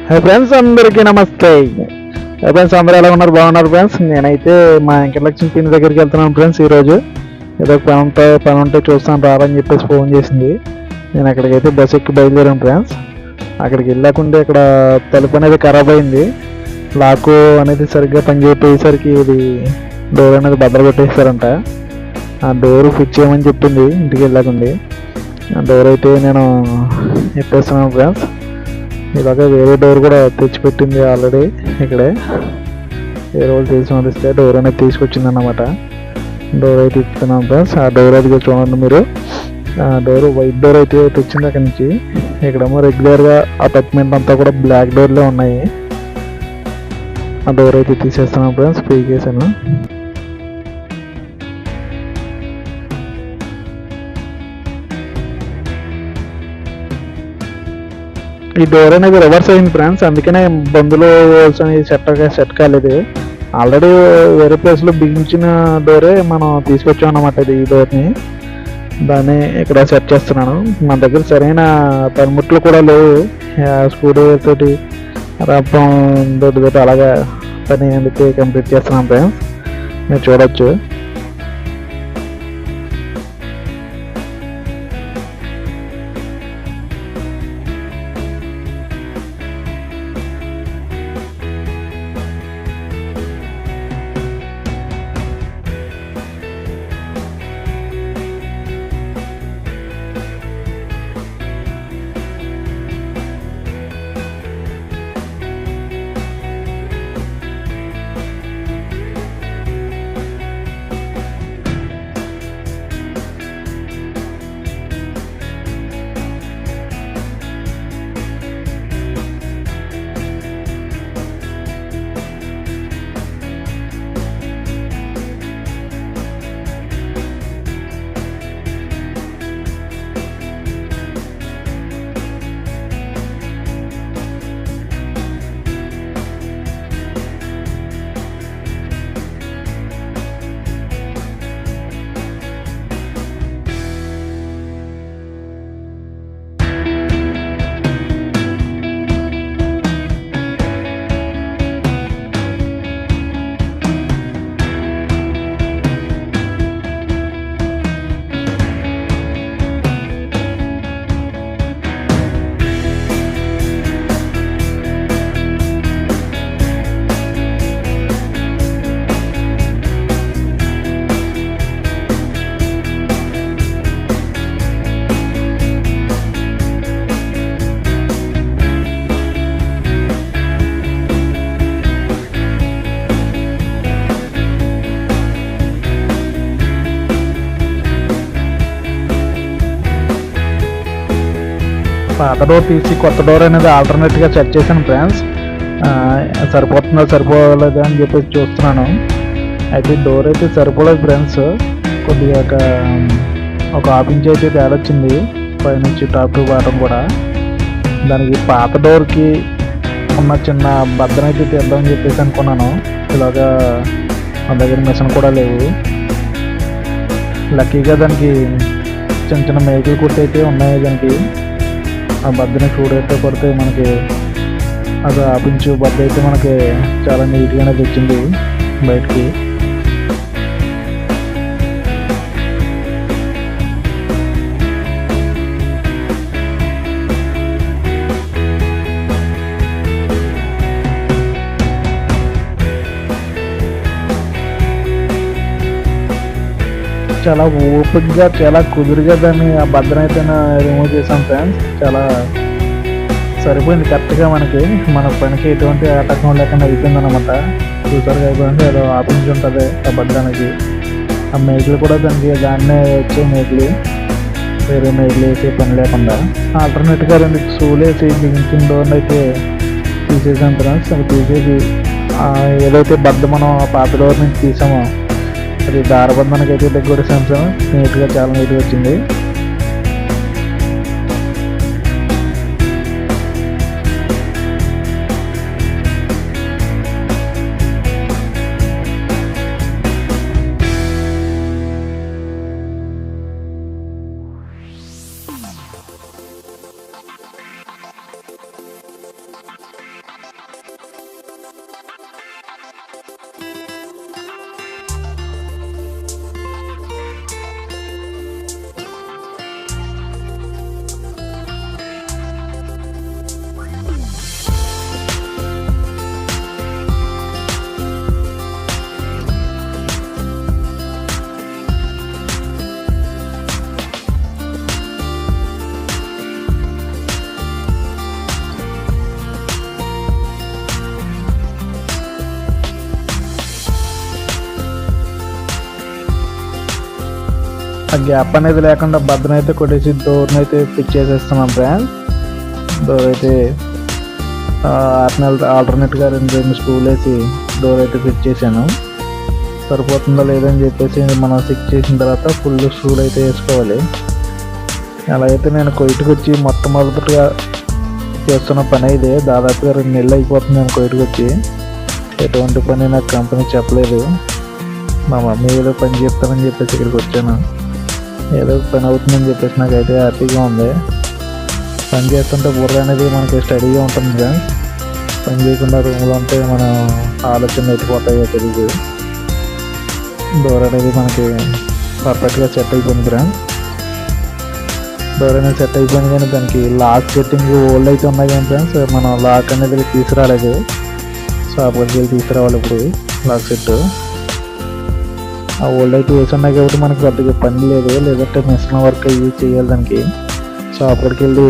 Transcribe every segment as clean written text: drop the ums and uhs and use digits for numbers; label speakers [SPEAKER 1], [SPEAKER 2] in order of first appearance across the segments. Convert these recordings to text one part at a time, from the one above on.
[SPEAKER 1] Hi friends, అందరికీ నమస్తే. Hi friends, అందరూ ఎలా ఉన్నారు? బాగున్నారు ఫ్రెండ్స్. నేనైతే మా వెంకటలక్ష్మి పిన్ని దగ్గరికి వెళ్తున్నాను ఫ్రెండ్స్. ఈరోజు ఏదో పని ఉంటే చూస్తాను రారని చెప్పేసి ఫోన్ చేసింది. నేను అక్కడికైతే బస్ ఎక్కి బయలుదేరాను ఫ్రెండ్స్. అక్కడికి వెళ్ళకుండా ఇక్కడ తలుపు అనేది ఖరాబ్ అయింది. లాక్ అనేది సరిగ్గా పనిచేయపోయేసరికి ఇది డోర్ అనేది బద్దలు కొట్టేస్తారంట. ఆ డోర్ ఫిక్స్ చేయమని చెప్పింది ఇంటికి వెళ్ళకుండి. ఆ డోర్ అయితే నేను ఎప్పేస్తున్నాను ఫ్రెండ్స్. ఇలాగే వేరే డోర్ కూడా తెచ్చిపెట్టింది ఆల్రెడీ. ఇక్కడే వేరే వాళ్ళు తెలిసి పంపిస్తే డోర్ అనేది తీసుకొచ్చింది అన్నమాట. డోర్ అయితే ఇస్తున్నాం ఫ్రెండ్స్. ఆ డోర్ అయితే చూడండి మీరు. ఆ డోర్ వైట్ డోర్ అయితే తెచ్చింది అక్కడి నుంచి. ఇక్కడేమో రెగ్యులర్గా అపార్ట్మెంట్ అంతా కూడా బ్లాక్ డోర్లే ఉన్నాయి. ఆ డోర్ అయితే తీసేస్తున్నాం ఫ్రెండ్స్. ఫ్రీ చేశాను. ఈ డోర్ అనేది రివర్స్ అయింది ఫ్రెండ్స్. అందుకనే బందులు సెట్ కాలేదు. ఆల్రెడీ వేరే ప్లేస్లో బిగించిన డోరే మనం తీసుకొచ్చాం అన్నమాట. ఇది ఈ డోర్ని దాన్ని ఇక్కడ సెట్ చేస్తున్నాను. మన దగ్గర సరైన పనిముట్లు కూడా లేవు. స్క్రూ డ్రైవర్ తోటి రప్పం తోటి అలాగా పని అందుకే కంప్లీట్ చేస్తున్నాం ఫ్రెండ్స్. మీరు చూడొచ్చు. పాత డోర్ తీసి కొత్త డోర్ అనేది ఆల్టర్నేట్గా సెట్ చేశాను ఫ్రెండ్స్. సరిపోతుందో సరిపోలేదా అని చెప్పేసి చూస్తున్నాను. అయితే డోర్ అయితే సరిపోలేదు ఫ్రెండ్స్. కొద్దిగా ఒక హాఫ్ ఇంచ్ అయితే తేలొచ్చింది పైనుంచి టాప్ టు బాటం కూడా. దానికి పాత డోర్కి ఉన్న చిన్న బద్దన అయితే తీద్దామని చెప్పేసి అనుకున్నాను. ఇలాగా మన దగ్గర మిషన్ కూడా లేవు. లక్కీగా దానికి చిన్న చిన్న మేకులు కుట్టి అయితే ఉన్నాయి. దానికి ఆ బద్దని చూడైతే పడితే మనకి అది ఆపించు బద్ద అయితే మనకి చాలా నీట్గానే తెచ్చింది బయటికి. చాలా ఓపిక్గా చాలా కుదురుగా దాన్ని ఆ బద్దన అయితే రిమూవ్ చేసాం ఫ్రెండ్స్. చాలా సరిపోయింది కరెక్ట్గా. మన పనికి ఎటువంటి ఆటంకం లేకుండా అయిపోయింది అనమాట. చూసారుగా అయిపోయింది. ఏదో ఆపించి ఉంటుంది ఆ బద్దనకి. ఆ మేకులు కూడా దాన్నే వచ్చే మేకులు, వేరే మేకులు వేసే పని లేకుండా ఆల్టర్నేట్గా 2 షూలు వేసి బిగించిన డోర్ని అయితే తీసేసాం ఫ్రెండ్స్. అది తీసేసి ఏదైతే బద్ద మనం పాత డోర్ నుంచి తీసామో అది దారబంధానికి అయితే దగ్గర సాంసంగ్ నీట్గా చాలా నీట్గా వచ్చింది. ఆ గ్యాప్ అనేది లేకుండా బద్దన అయితే కొట్టేసి డోర్ని అయితే ఫిక్స్ చేసేస్తున్నాం ఫ్రెండ్స్. డోర్ అయితే ఆల్టర్నేట్గా రెండు స్క్రూలు వేసి డోర్ అయితే ఫిట్ చేశాను. సరిపోతుందో లేదని చెప్పేసి మనం ఫిక్స్ చేసిన తర్వాత ఫుల్ స్క్రూలు అయితే వేసుకోవాలి. అలా అయితే నేను కొయిట్కి వచ్చి మొట్టమొదటిగా చేస్తున్న పని ఇదే. దాదాపుగా 2 నెలలు అయిపోతుంది నేను కొయిట్కి వచ్చి. ఎటువంటి పని నాకు కంపెనీ చెప్పలేదు. మా మమ్మీ ఏదో పని చెప్తానని చెప్పేసి ఇక్కడికి వచ్చాను. ఏదో పని అవుతుందని చెప్పేసి నాకైతే హ్యాపీగా ఉంది. పని చేస్తుంటే బుర్ర అనేది మనకి స్టడీగా ఉంటుంది ఫ్రెండ్స్. పని చేయకుండా రూమ్లో ఉంటే మన ఆలోచనలు ఎత్తిపోతాయో తెలియదు. డోర్ అనేది మనకి పర్ఫెక్ట్గా సెట్ అయిపోయింది ఫ్రెండ్స్. డోర్ అనేది సెట్ అయిపోయింది, కానీ దానికి లాక్ సెట్టింగ్ ఓల్డ్ అయితే ఉన్నాయి కానీ ఫ్రెండ్స్, మనం లాక్ అనేది తీసుకురాలేదు. షాప్కి వెళ్ళి తీసుకురావాలి ఇప్పుడు లాక్ సెట్. ఆ ఓల్డ్ అయితే వేసి ఉన్నాయి కాబట్టి మనకు పెద్దగా పని లేదు. లేదంటే మిషన్ వర్క్ యూజ్ చేయాలి దానికి. సో అక్కడికి వెళ్ళి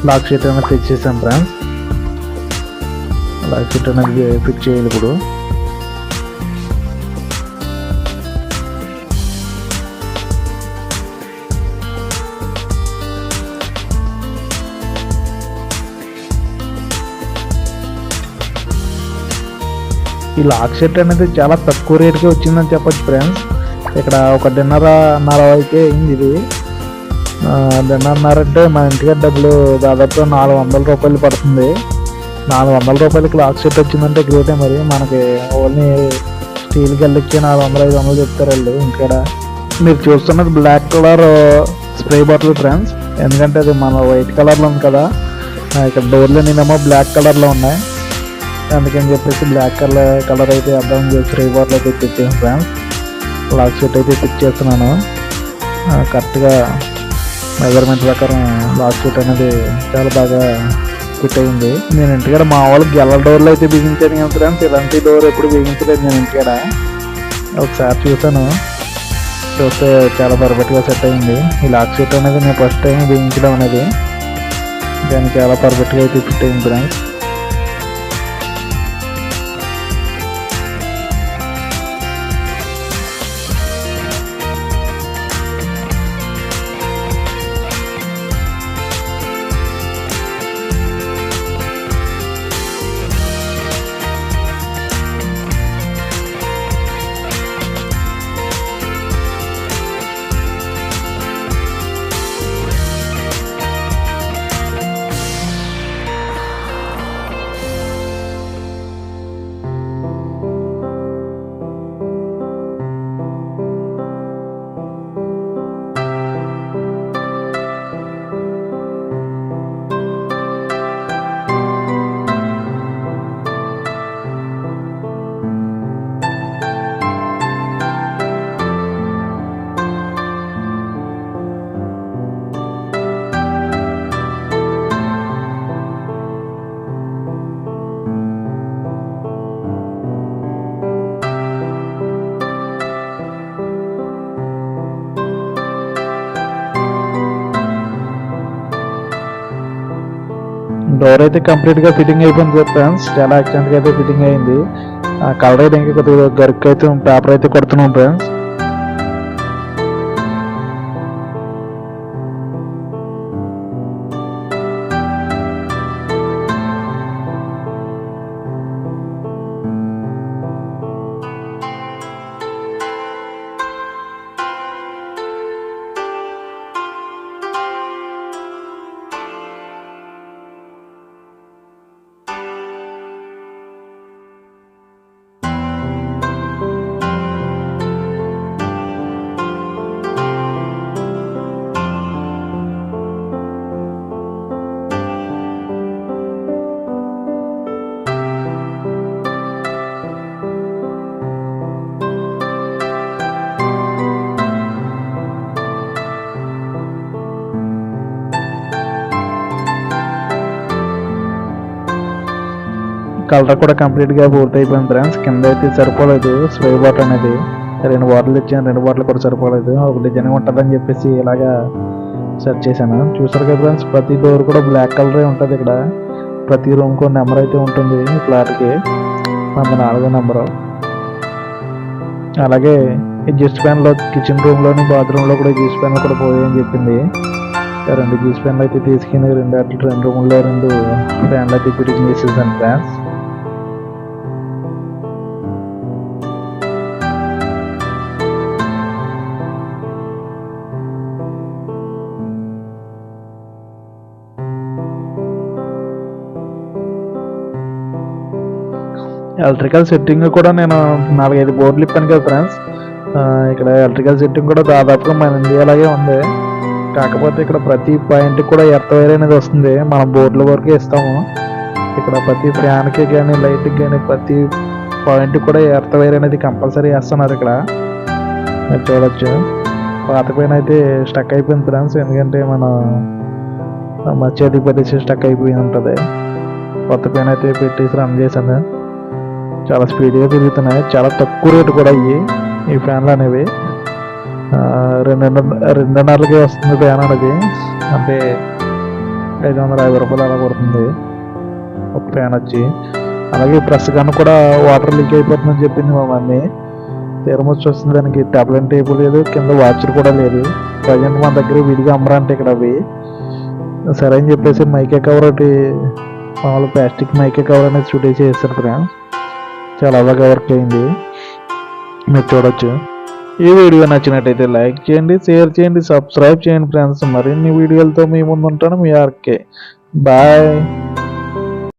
[SPEAKER 1] లాక్ షీట్ అనేది తెచ్చేసాం ఫ్రెండ్స్. లాక్ షీట్ అనేది ఫిక్స్ చేయాలి ఇప్పుడు. ఈ లాక్ షీట్ అనేది చాలా తక్కువ రేట్కి వచ్చిందని చెప్పొచ్చు ఫ్రెండ్స్. ఇక్కడ ఒక 1.5 అయితే అయింది ఇది. 1.5 అంటే మా ఇంటికి డబ్బులు దాదాపు 400 రూపాయలు పడుతుంది. 400 రూపాయలకి లాక్ షీట్ వచ్చిందంటే గ్రేటే. మరి మనకి ఓన్లీ స్టీల్ గల్లికి 400-500 చెప్తారు వాళ్ళు ఇంటికాడ. మీరు చూస్తున్నది black colour spray bottle friends. ఎందుకంటే అది మన వైట్ కలర్లో ఉంది కదా, ఇక్కడ డోర్లు నేనేమో బ్లాక్ కలర్లో ఉన్నాయి. అందుకని చెప్పేసి బ్లాక్ కలర్ అయితే అర్థం చేసి స్ప్రే బాటిల్ అయితే తెచ్చాను ఫ్రెండ్స్. లాక్ షీట్ అయితే ఫిక్స్ చేస్తున్నాను. కరెక్ట్గా మెజర్మెంట్ ప్రకారం లాక్ షీట్ అనేది చాలా బాగా ఫిట్ అయింది. నేను ఇంటికాడ మా వాళ్ళకి గెల్ల డోర్లు అయితే బిగించాను కదా ఫ్రెండ్స్. ఇలాంటి డోర్ ఎప్పుడు బిగించలేదు నేను ఇంటికాడ. ఒకసారి చూసాను, చూస్తే చాలా పర్ఫెక్ట్గా సెట్ అయింది. ఈ లాక్ షీట్ అనేది నేను ఫస్ట్ టైం బిగించడం అనేది, దాన్ని చాలా పర్ఫెక్ట్గా అయితే ఫిట్ అయింది ఫ్రెండ్స్. డోర్ అయితే కంప్లీట్గా ఫిట్టింగ్ అయిపోయింది ఫ్రెండ్స్. చాలా ఎక్సలెంట్గా అయితే ఫిట్టింగ్ అయింది. కలర్ అయితే ఇంకా కొద్దిగా గరికి అయితే పేపర్ అయితే కొడుతున్నాం ఫ్రెండ్స్. కలర్ కూడా కంప్లీట్గా పూర్తి అయిపోయింది ఫ్రెండ్స్. కింద అయితే సరిపోలేదు స్ప్రే బాటిల్ అనేది. 2 బాటిల్ ఇచ్చాను, 2 బాటిల్ కూడా సరిపోలేదు. ఒక డిజైన్ ఉంటుందని చెప్పేసి ఇలాగా సెట్ చేశాను. చూసారు కదా ఫ్రెండ్స్, ప్రతి డోర్ కూడా బ్లాక్ కలరే ఉంటుంది. ఇక్కడ ప్రతి రూమ్కి నెంబర్ అయితే ఉంటుంది. ఫ్లాట్కి 4వ నెంబరు. అలాగే ఎగ్జిస్ట్ ఫ్యాన్లో కిచెన్ రూమ్లోని బాత్రూంలో కూడా ఎగ్జిస్ట్ ఫ్యాన్లు కూడా పోయాయని చెప్పింది. రెండు ఎగ్జిస్ట్ ఫ్యాన్లు అయితే తీసుకుని రెండు రూముల్లో 2 ఫ్యాన్లు అయితే ఫిట్టింగ్ చేసేసాను ఫ్రెండ్స్. ఎలక్ట్రికల్ సెట్టింగ్ కూడా నేను 4-5 బోర్డులు ఇప్పాను కదా ఫ్రెండ్స్. ఇక్కడ ఎలక్ట్రికల్ సెట్టింగ్ కూడా దాదాపుగా మన ఇండియాలాగే ఉంది. కాకపోతే ఇక్కడ ప్రతి పాయింట్కి కూడా ఎర్త్ వైర్ అనేది వస్తుంది. మనం బోర్డుల వరకే ఇస్తాము. ఇక్కడ ప్రతి ఫ్యాన్కి కానీ లైట్కి కానీ ప్రతి పాయింట్కి కూడా ఎర్త్ వైర్ అనేది కంపల్సరీ వేస్తున్నారు. ఇక్కడ మీరు చూడొచ్చు. పాత పైన అయితే స్టక్ అయిపోయింది ఫ్రెండ్స్, ఎందుకంటే మన చేతికి పెట్టేసి స్టక్ అయిపోయి ఉంటుంది. కొత్త పైన అయితే పెట్టేసి రన్ చేశాను. చాలా స్పీడ్గా తిరుగుతున్నాయి. చాలా తక్కువ రేటు కూడా ఈ ఫ్యాన్లు అనేవి. 2.5కి వస్తుంది ఫ్యాన్ అనేది. అంటే 550 రూపాయలు అలా పడుతుంది ఒక ఫ్యాన్ వచ్చి. అలాగే ప్రెస్ గన్ కూడా వాటర్ లీక్ అయిపోతుందని చెప్పింది మా మమ్మీ. తెరమొచ్చి వస్తుంది, దానికి టబ్లెట్ టేబుల్ లేదు, కింద వాచర్ కూడా లేదు. ప్రజెంట్ మన దగ్గర విడిగా అమ్మరంటే ఇక్కడ అవి. సరే అని చెప్పేసి మైకే కవర్ ఒకటి మామూలు ప్లాస్టిక్ మైకే కవర్ అనేది చుట్టేసి వేస్తారు ఫ్రెండ్స్. చాలా బాగా వర్క్ అయింది, మీరు చూడొచ్చు. ఈ వీడియో నచ్చినట్టయితే లైక్ చేయండి, షేర్ చేయండి, సబ్స్క్రైబ్ చేయండి ఫ్రెండ్స్. మరిన్ని వీడియోలతో మీ ముందు ఉంటాను. మీ ఆర్కే. బాయ్.